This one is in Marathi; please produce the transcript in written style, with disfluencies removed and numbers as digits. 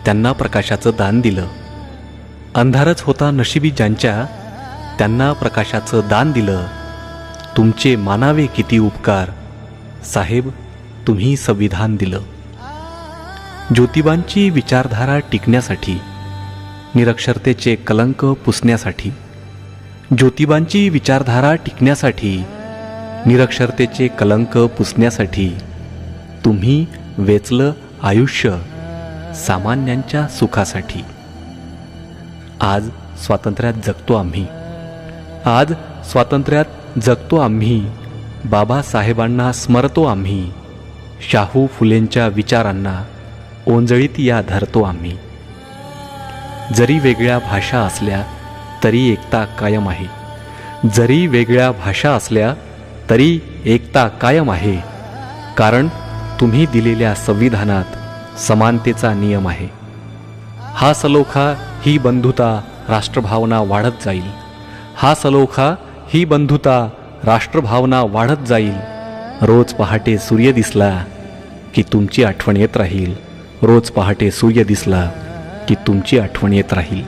त्यांना प्रकाशाचं दान दिलं. अंधारच होता नशिबी ज्यांच्या, त्यांना प्रकाशाचं दान दिलं. तुमचे मानावे किती उपकार, साहेब तुम्ही संविधान दिलं. ज्योतिबांची विचारधारा टिकण्यासाठी, निरक्षरतेचे कलंक पुसण्यासाठी, ज्योतिबांची विचारधारा टिकण्यासाठी, निरक्षरतेचे कलंक पुसण्यासाठी तुम्ही वेचलं आयुष्य सामान्यांच्या सुखासाठी. आज स्वातंत्र्यात जगतो आम्ही, आज स्वातंत्र्यात जगतो आम्ही. बाबासाहेबांना स्मरतो आम्ही, शाहू फुलेंच्या विचारांना ओंजळीत या धरतो आम्ही. जरी वेगळ्या भाषा असल्या तरी एकता कायम आहे, जरी वेगळ्या भाषा असल्या तरी एकता कायम आहे. कारण तुम्ही दिलेल्या संविधानात समानतेचा नियम आहे. हा सलोखा ही बंधुता राष्ट्रभावना वाढत जाईल, हा सलोखा ही बंधुता राष्ट्रभावना वाढत जाईल. रोज पहाटे सूर्य दिसला की तुमची आठवण येत राहील, रोज पहाटे सूर्य दिसला की तुमची आठवण येत राहील.